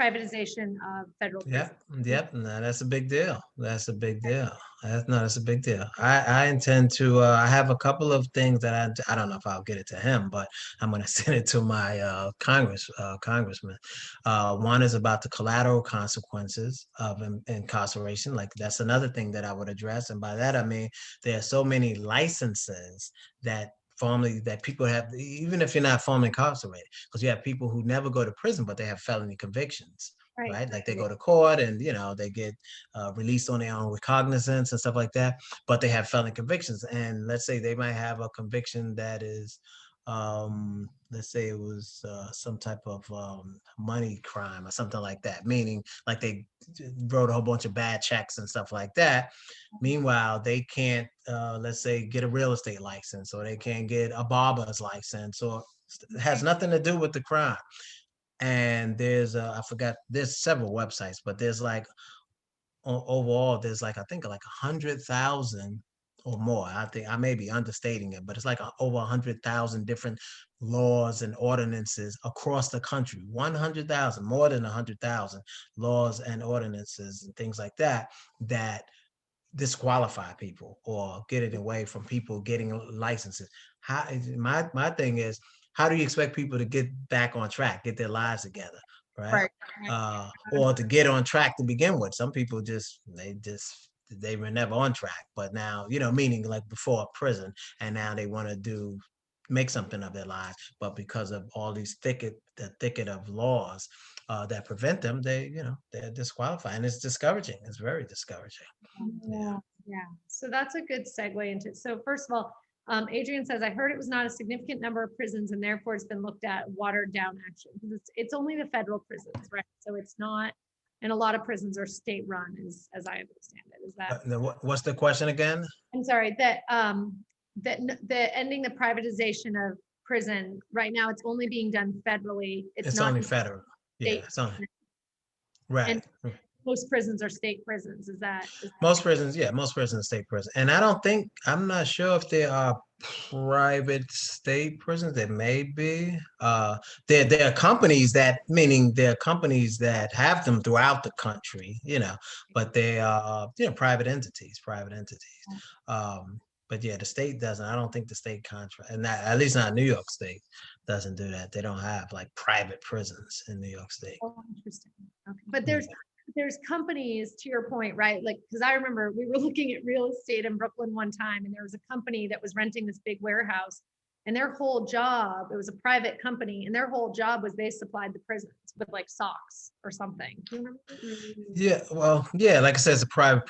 privatization of federal prisons. Yep. No, that's a big deal. That's a big deal. That's a big deal. I intend to. I have a couple of things that I don't know if I'll get it to him, but I'm going to send it to my congressman. One is about the collateral consequences of incarceration. Like that's another thing that I would address, and by that I mean there are so many licenses that people have, even if you're not formally incarcerated, because you have people who never go to prison, but they have felony convictions, right? Like they go to court and, they get released on their own recognizance and stuff like that, but they have felony convictions. And let's say they might have a conviction that is, let's say it was some type of money crime or something like that, meaning like they wrote a whole bunch of bad checks and stuff like that. Meanwhile, they can't, let's say, get a real estate license, or they can't get a barber's license, or it has nothing to do with the crime. And there's I forgot, there's several websites, but there's like overall there's like, I think like 100,000 or more. I think I may be understating it, but it's like over 100,000 different laws and ordinances across the country. 100,000, more than 100,000 laws and ordinances and things like that that disqualify people or get it away from people getting licenses. How my thing is, how do you expect people to get back on track, get their lives together, right? Or to get on track to begin with? Some people they were never on track, but now, meaning like before prison, and now they want to make something of their lives, but because of all these the thicket of laws that prevent them, they're disqualified, and it's discouraging. It's very discouraging. Yeah. So that's a good segue into. So first of all, Adrian says, I heard it was not a significant number of prisons, and therefore it's been looked at watered down action, because it's only the federal prisons, right? So it's not, and a lot of prisons are state run, as I understand it. Is that what's the question again? I'm sorry, that the ending the privatization of prison right now, it's only being done federally. It's not only federal. Yeah, it's only right. And most prisons are state prisons. Is that most prisons? Yeah, most prisons are state prison. And I'm not sure if there are private state prisons. There may be. There are companies that have them throughout the country, but they are private entities. But yeah, the state doesn't. I don't think the state contract, and at least not New York State, doesn't do that. They don't have like private prisons in New York State. Oh, interesting. Okay. But there's companies, to your point, right? Like, because I remember we were looking at real estate in Brooklyn one time, and there was a company that was renting this big warehouse, and their whole job, it was a private company, and their whole job was they supplied the prisons with like socks or something. Do you remember? Yeah, well, yeah, like I said, it's a private.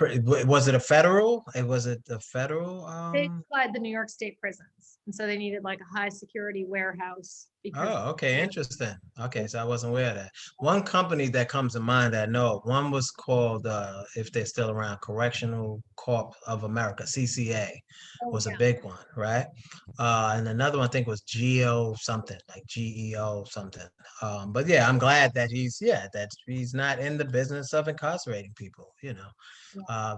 Was it a federal? Was it the federal? They supplied the New York State prisons, and so they needed like a high security warehouse. Oh, okay, interesting. Okay, so I wasn't aware of that. One company that comes to mind that I know, one was called, if they're still around, Correctional Corp of America, CCA, was a big one, right? And another one I think was GEO something, like GEO something. But yeah, I'm glad that he's not in the business of incarcerating people.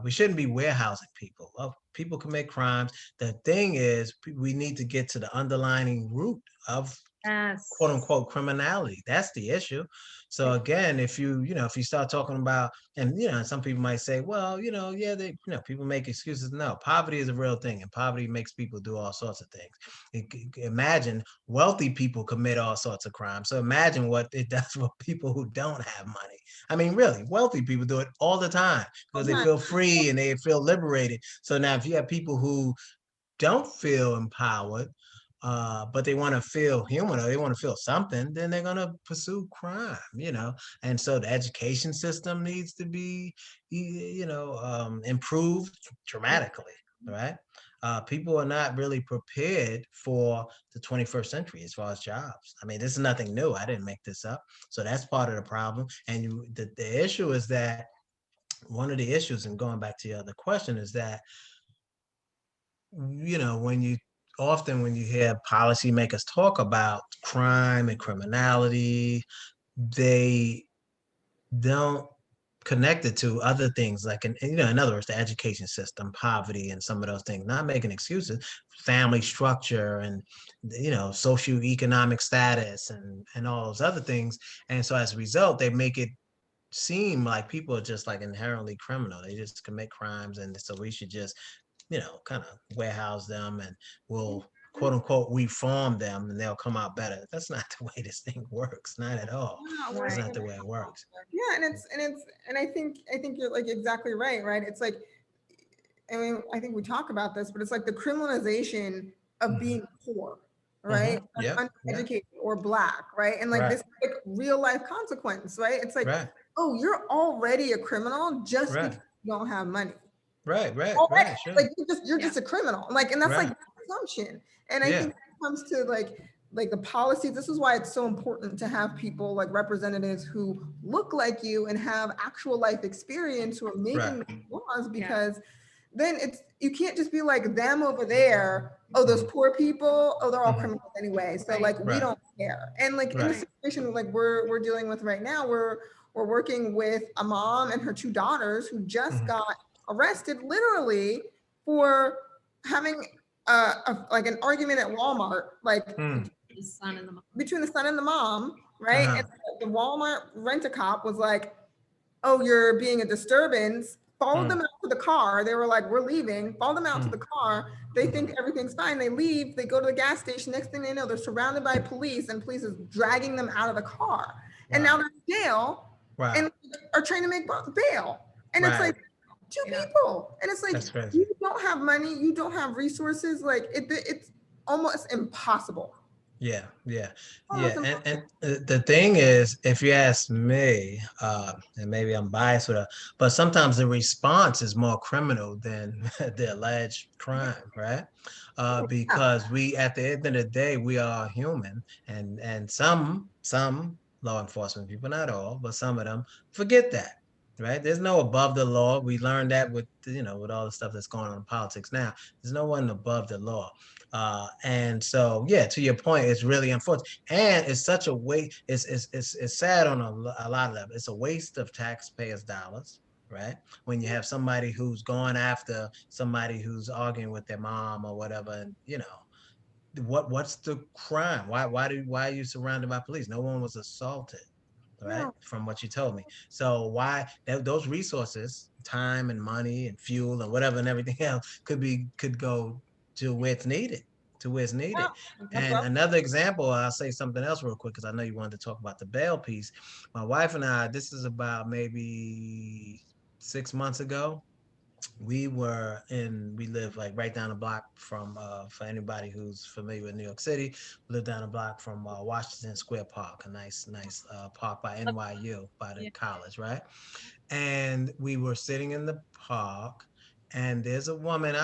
We shouldn't be warehousing people. People commit crimes. The thing is, we need to get to the underlying root of quote unquote criminality. That's the issue. So again, if you start talking about, and some people might say, well, people make excuses. No, poverty is a real thing, and poverty makes people do all sorts of things. Imagine wealthy people commit all sorts of crimes. So imagine what it does for people who don't have money. I mean, really, wealthy people do it all the time because they feel free and they feel liberated. So now if you have people who don't feel empowered, but they want to feel human, or they want to feel something, then they're going to pursue crime, And so the education system needs to be, improved dramatically, right? People are not really prepared for the 21st century as far as jobs. I mean, this is nothing new. I didn't make this up. So that's part of the problem. And the issue is that one of the issues, and going back to your other question, is that, when you hear policymakers talk about crime and criminality, they don't connect it to other things, like, in other words, the education system, poverty, and some of those things. Not making excuses, family structure, and socioeconomic status, and all those other things. And so as a result, they make it seem like people are just like inherently criminal. They just commit crimes, and so we should just kind of warehouse them, and we'll quote unquote reform them, and they'll come out better. That's not the way this thing works. Not at all. That's not the way it works. Yeah, and I think you're like exactly right. It's like, I mean, I think we talk about this, but it's like the criminalization of being poor, right? Yeah. Uneducated or Black, right? And like this like real life consequence, right? It's like oh, you're already a criminal just Right. because you don't have money. Right. Right. Already, Right. Sure. like you're just a criminal. Like, and that's like Right. the assumption. And I Yeah. think when it comes to like the policies, this is why it's so important to have people like representatives who look like you and have actual life experience who are Right. making laws, because then you can't just be like them over there. Oh, those poor people. Oh, they're all Mhm. criminals anyway. So Right. like we Right. don't care. And like in the Right. situation like we're dealing with right now, we're working with a mom and her two daughters who just Mhm. got arrested literally for having like an argument at Walmart, like Mm. The son and the mom. between the son and the mom, right? Uh-huh. And the Walmart rent-a-cop was like, oh, you're being a disturbance. Followed them Mm. out to the car. They were like, we're leaving. Followed them out to Mm. the car. They think Mhm. everything's fine. They leave. They go to the gas station. Next thing they know, they're surrounded by police, and police is dragging them out of the car. And now Wow. they're in jail Wow. and are trying to make bail. And it's Right. like two Yeah. people. And it's like, That's crazy. you don't have money. You don't have resources. Like it's almost impossible. Yeah, yeah, Almost yeah. impossible. The thing is, if you ask me, and maybe I'm biased with it, but sometimes the response is more criminal than the alleged crime, right? Yeah. Because we, at the end of the day, we are human, and some law enforcement people, not all, but some of them forget that. Right? There's no above the law. We learned that with with all the stuff that's going on in politics now. There's no one above the law. And so, yeah, to your point, it's really unfortunate, and it's such a waste. It's sad on a lot of levels. It's a waste of taxpayers' dollars, right? When you have somebody who's going after somebody who's arguing with their mom or whatever, and what's the crime? Why are you surrounded by police? No one was assaulted, right? No. From what you told me. So why those resources, time and money and fuel and whatever and everything else could go to where it's needed, to where it's needed. Yeah. That's And what. another example, I'll say something else real quick because I know you wanted to talk about the bail piece. My wife and I, this is about maybe 6 months ago, we live like right down the block from for anybody who's familiar with New York City, we live down the block from Washington Square Park, a nice park by NYU, by the Yeah. college, right? And we were sitting in the park, and there's a woman,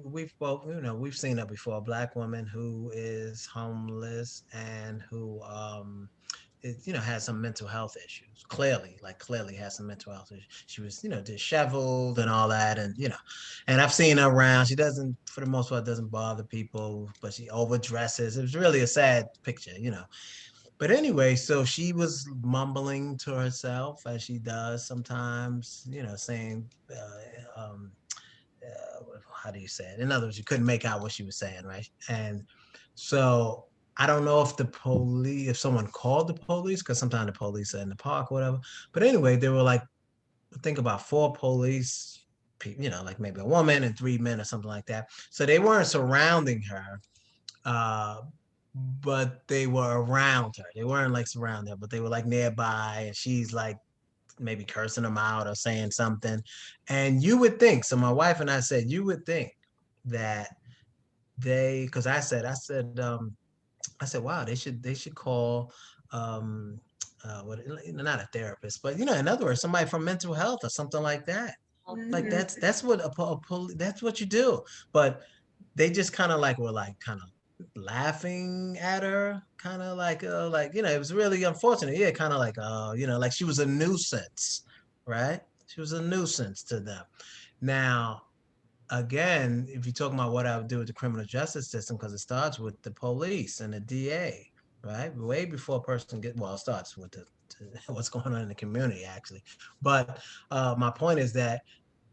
we've both, we've seen her before, a black woman who is homeless and who has some mental health issues. Clearly has some mental health issues. She was, disheveled and all that, and and I've seen her around. She doesn't, for the most part, doesn't bother people, but she overdresses. It was really a sad picture. But anyway, so she was mumbling to herself as she does sometimes, saying, how do you say it? In other words, you couldn't make out what she was saying, right? And so I don't know if someone called the police, because sometimes the police are in the park or whatever. But anyway, there were like, I think about four police, like maybe a woman and three men or something like that. So they weren't surrounding her, uh, but they were around her. They weren't like surrounding her, but they were like nearby, and she's like maybe cursing them out or saying something. And you would think, so my wife and I said, you would think that because I said, wow, they should call, um, not a therapist, but in other words, somebody from mental health or something like that. Like Mhm. that's what that's what you do. But they just kind of like were like kind of laughing at her, kind of like it was really unfortunate. Yeah, kind of like like she was a nuisance, right? She was a nuisance to them. Now, again, if you're talking about what I would do with the criminal justice system, because it starts with the police and the DA, right? Way before a person it starts with what's going on in the community, actually. But my point is that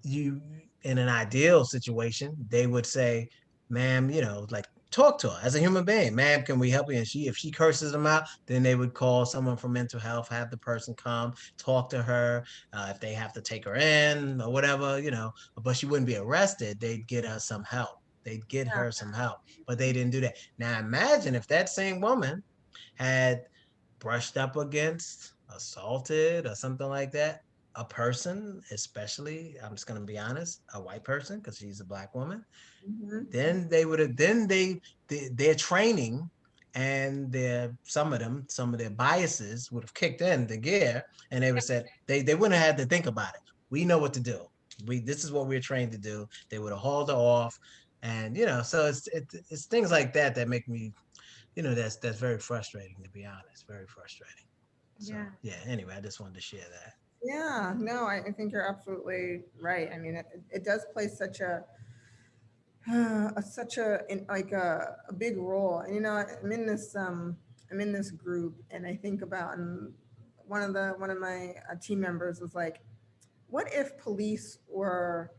you, in an ideal situation, they would say, ma'am, like talk to her as a human being. Ma'am, can we help you? And if she curses them out, then they would call someone from mental health, have the person come talk to her. If they have to take her in or whatever, but she wouldn't be arrested. They'd get her some help. They'd get Yeah. her some help, but they didn't do that. Now imagine if that same woman had brushed up against, assaulted, or something like that, a person, especially, I'm just going to be honest, a white person, because she's a black woman, Mhm. then they would have, then their training and some of their biases would have kicked in the gear, and they would have said they wouldn't have had to think about it. We know what to do. This is what we're trained to do. They would have hauled her off, and so it's things like that that make me, that's very frustrating, to be honest, very frustrating. So Yeah. yeah. Anyway, I just wanted to share that. Yeah, no, I think you're absolutely right. I mean, it does play such like a big role. And I'm in this group, and I think about, and one of my team members was like, what if police were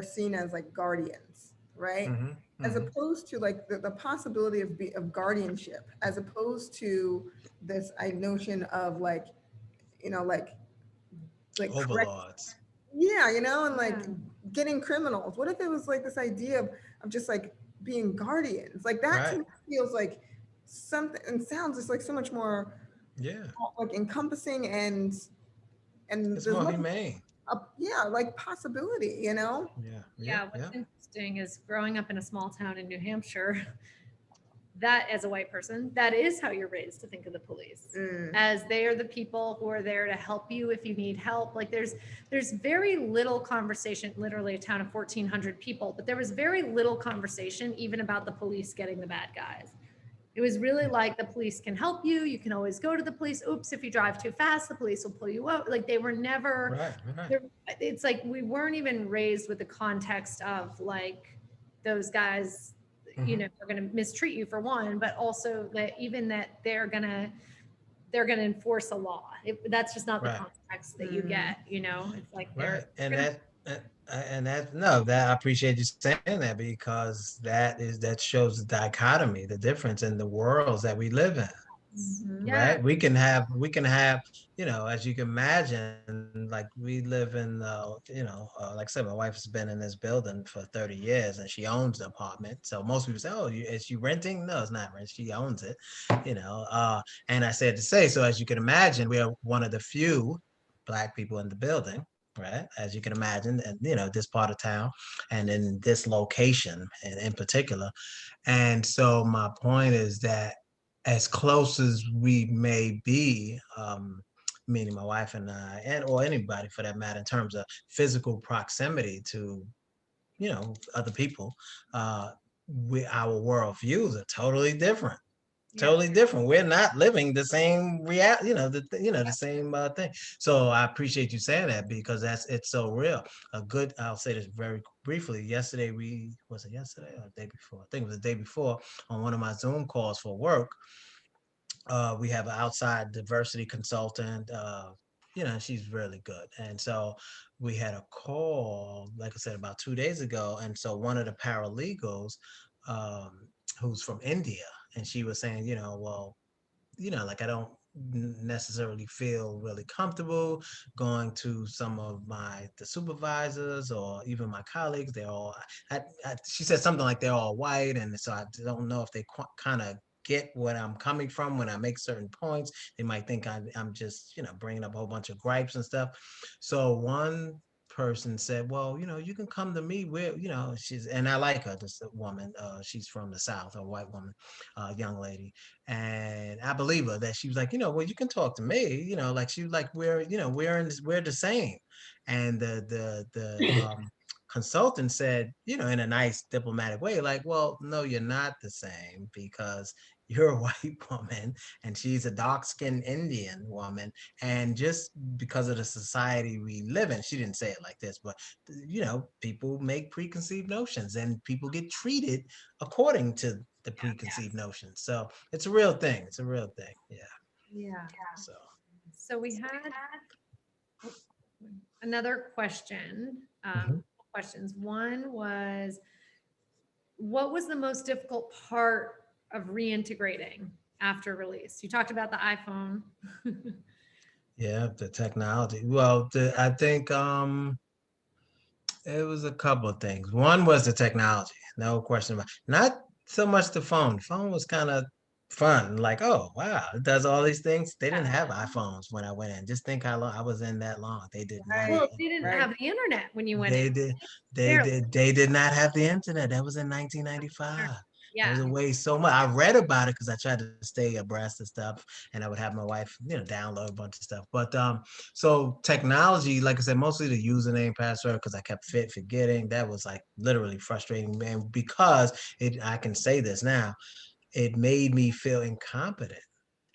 seen as like guardians, right? Mm-hmm, As mm-hmm. opposed to like the possibility of guardianship, as opposed to this notion of like, like correct, Overlords. yeah, and like Yeah. getting criminals. What if it was like this idea of just like being guardians? Like that to Right. me feels like something, and sounds just like so much more Yeah. like encompassing, and It's there's more much, humane. yeah, like possibility, Yeah. Yeah. Yeah, Yeah. what's interesting is growing up in a small town in New Hampshire, that as a white person, that is how you're raised to think of the police. Mm. As they are the people who are there to help you if you need help. Like there's very little conversation, literally a town of 1,400 people, but there was very little conversation even about the police getting the bad guys. It was really like the police can help you. You can always go to the police. Oops, if you drive too fast, the police will pull you out. Like they were never, Right. Right. it's like we weren't even raised with the context of like those guys, Mm-hmm. are going to mistreat you for one, but also that even that they're going to enforce a law. That's just not the Right. context that you get. It's like Right. they're going to. No, that I appreciate you saying that, because that shows the dichotomy, the difference in the worlds that we live in. Mhm. Yeah. Right. We can have, as you can imagine, like we live in, like I said, my wife has been in this building for 30 years and she owns the apartment. So most people say, oh, is she renting? No, it's not rent. She owns it, and I said to say, so as you can imagine, we are one of the few Black people in the building. Right, as you can imagine, and this part of town, and in this location, and in particular, and so my point is that as close as we may be, meaning my wife and I, and or anybody for that matter, in terms of physical proximity to other people, our world views are totally different. Yeah. Totally different. We're not living the same reality, the same thing. So I appreciate you saying that, because it's so real. I'll say this very briefly. Yesterday, was it yesterday or the day before? I think it was the day before, on one of my Zoom calls for work. We have an outside diversity consultant. She's really good. And so we had a call, like I said, about 2 days ago. And so one of the paralegals, um, who's from India, and she was saying, well, like I don't necessarily feel really comfortable going to some of the supervisors or even my colleagues. They're all, she said something like they're all white, and so I don't know if they kind of get what I'm coming from when I make certain points. They might think I'm just bringing up a whole bunch of gripes and stuff. So one person said, well, you can come to me where, and I like her, this woman, she's from the South, a white woman, young lady. And I believe her that she was like, well, you can talk to me, like she was like, we're the same. And the consultant said, in a nice diplomatic way, like, well, no, you're not the same, because you're a white woman and she's a dark-skinned Indian woman. And just because of the society we live in, she didn't say it like this, but people make preconceived notions and people get treated according to the preconceived notions. So it's a real thing. It's a real thing. Yeah. Yeah. So So we had another question. mhm. Questions. One was, what was the most difficult part of reintegrating after release? You talked about the iPhone. Yeah, the technology. Well, I think it was a couple of things. One was the technology, no question about. Not so much the phone. The phone was kind of fun, like, oh wow, it does all these things. They didn't have iPhones when I went in. Just think how long I was in that long. They did not. Right, Well, they didn't right. have the internet when you went in. They did. Barely. They did not have the internet. That was in 1995. It was Yeah. a waste so much. I read about it because I tried to stay abreast of stuff, and I would have my wife, download a bunch of stuff. But so technology, like I said, mostly the username, password, because I kept forgetting. That was like literally frustrating, man. Because I can say this now, it made me feel incompetent.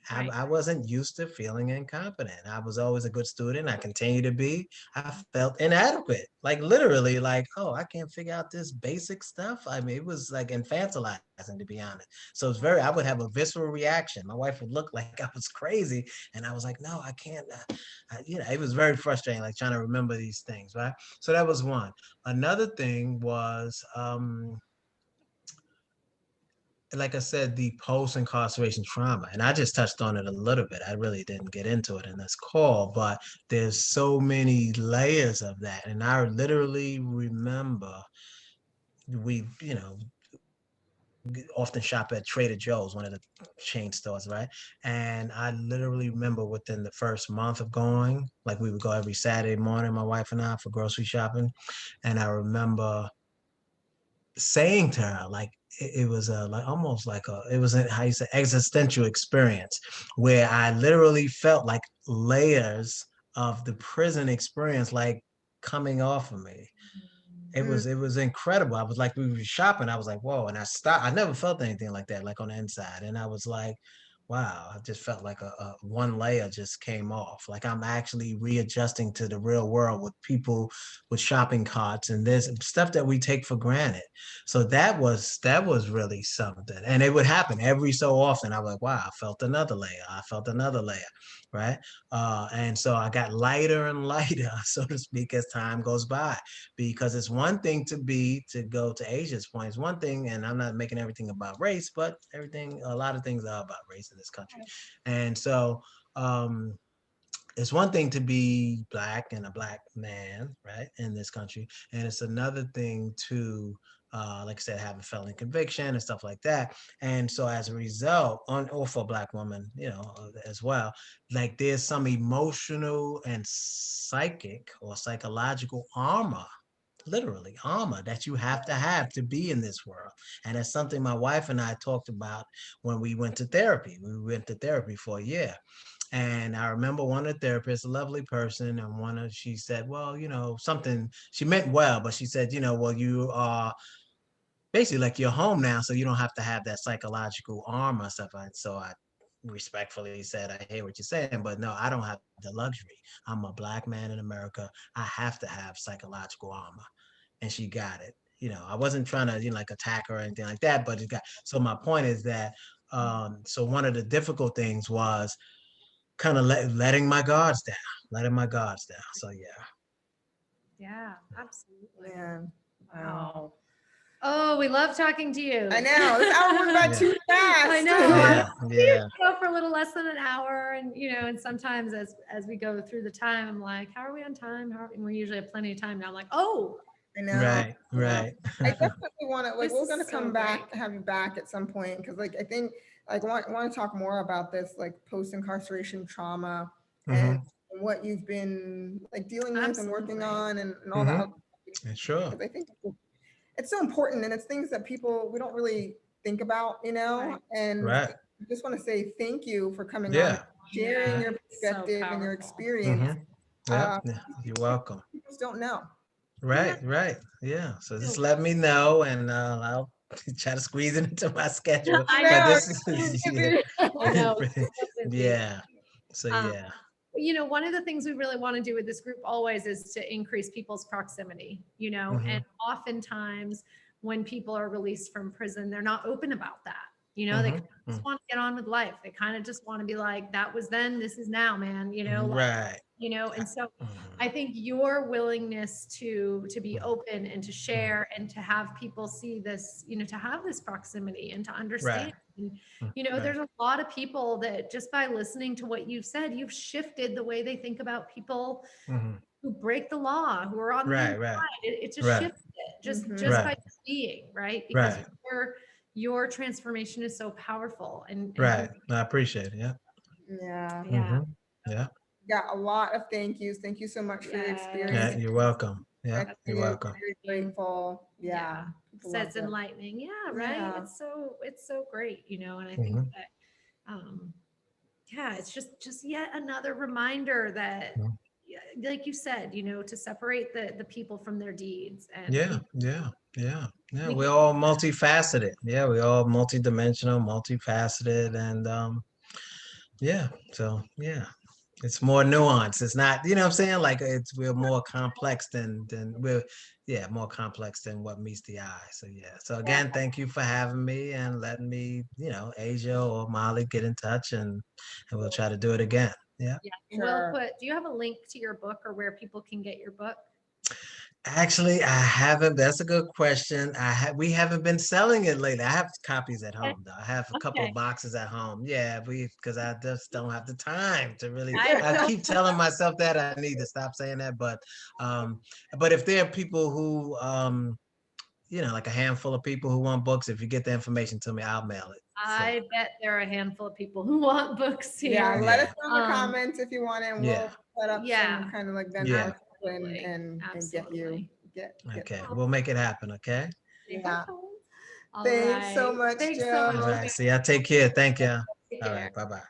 Right. I wasn't used to feeling incompetent. I was always a good student. I continue to be. I felt inadequate, like literally, like, oh, I can't figure out this basic stuff. I mean, it was like infantilizing, to be honest. So it's I would have a visceral reaction. My wife would look like I was crazy. And I was like, no, I can't. It was very frustrating, like trying to remember these things, right? So that was one. Another thing was, like I said, the post incarceration trauma. And I just touched on it a little bit. I really didn't get into it in this call, but there's so many layers of that. And I literally remember we, often shop at Trader Joe's, one of the chain stores, right? And I literally remember within the first month of going, like we would go every Saturday morning, my wife and I, for grocery shopping. And I remember saying to her, like, it was a like almost like it was a, how you say, existential experience, where I literally felt like layers of the prison experience like coming off of me. Mm. It was incredible. I was like, we were shopping, I was like, whoa. And I stopped. I never felt anything like that, like on the inside. And I was like, wow, I just felt like a one layer just came off. Like I'm actually readjusting to the real world with people with shopping carts and this stuff that we take for granted. So that was really something. And it would happen every so often. I was like, wow, I felt another layer. I felt another layer. Right. And so I got lighter and lighter, so to speak, as time goes by, because it's one thing to go to Asia's point. It's one thing, and I'm not making everything about race, but a lot of things are about race in this country. And so it's one thing to be black and a black man, right, in this country. And it's another thing to, like I said, have a felony conviction and stuff like that. And so as a result, or for a black woman, as well, like there's some emotional and psychic or psychological armor, literally armor, that you have to be in this world. And it's something my wife and I talked about when we went to therapy. We went to therapy for a year. And I remember one of the therapists, a lovely person, and she said, well, something, she meant well, but she said, well, you are basically like you're home now, so you don't have to have that psychological armor stuff. So I respectfully said, I hear what you're saying, but no, I don't have the luxury. I'm a black man in America. I have to have psychological armor. And she got it. I wasn't trying to, like attack her or anything like that, but it got, so my point is that, so one of the difficult things was kind of letting my guards down, letting my guards down. So yeah. Yeah, absolutely. Man. Wow. Oh, we love talking to you. I know. This hour went by too fast. I know. Yeah, yeah. Go for a little less than an hour, and and sometimes as we go through the time, I'm like, how are we on time? And we usually have plenty of time now. I'm like, oh, I know. Right, right. I definitely want to, like, This we're going to is so come back, have you back at some point, because, like, I think, like, want to talk more about this, like, post-incarceration trauma and what you've been, like, dealing with and working on and all that. Sure. Because I think it's so important, and it's things that we don't really think about, Right. and Right. I just want to say thank you for coming on, Yeah. sharing Yeah. your perspective and your powerful. experience. Yeah. You're welcome. People just don't know. Right, right. Yeah. So just let me know, and I'll try to squeeze it into my schedule. I But know. this is I know. It's so busy. yeah. So Um, yeah. One of the things we really want to do with this group always is to increase people's proximity, and oftentimes when people are released from prison, they're not open about that. They kind of just want to get on with life. They kind of just want to be like, that was then, this is now, man, Right. and so I think your willingness to be open and to share and to have people see this, to have this proximity and to understand. Right. And, there's a lot of people that just by listening to what you've said, you've shifted the way they think about people who break the law, who are on the inside. Right. It just Right. shifted just Right. by being, right? Because Right. your transformation is so powerful and Right. I appreciate it. Yeah. Yeah. yeah. Yeah. Got a lot of thank yous. Thank you so much for your Yes. Yeah. experience. You're welcome. Yeah. Next You're thing is welcome. very grateful. Yeah. People So love it's this. enlightening. Yeah, right. Yeah. It's so great, and I think Mhm. that yeah, it's just yet another reminder that Mhm. yeah, like you said, to separate the people from their deeds and Yeah, yeah, yeah, yeah. we We're can all multifaceted. Yeah, we're all multidimensional, multifaceted, and yeah. So yeah, it's more nuanced. It's not, you know what I'm saying? Like we're more complex than we're yeah, more complex than what meets the eye. So yeah. So Yeah. again, thank you for having me and letting me, Asia or Molly get in touch and we'll try to do it again. Yeah. yeah, Sure. do you have a link to your book or where people can get your book? Actually, I haven't. That's a good question. We haven't been selling it lately. I have copies at Okay. home though. I have a couple Okay. of boxes at home. Yeah, because I just don't have the time to really. I I know. keep telling myself that I need to stop saying that, but if there are people who like a handful of people who want books, if you get the information to me, I'll mail it. So I bet there are a handful of people who want books Yeah. here. Let us yeah, know in the Um, comments if you want it, and yeah, we'll set up yeah, some kind of like Venmo yeah. and absolutely. and get you Absolutely. get. Okay, we'll make it happen. Okay. Yeah. All Thanks so right. much, Thanks so All much. Joe. right. See, y'all take care. Thank you. Take All care. right. Bye bye.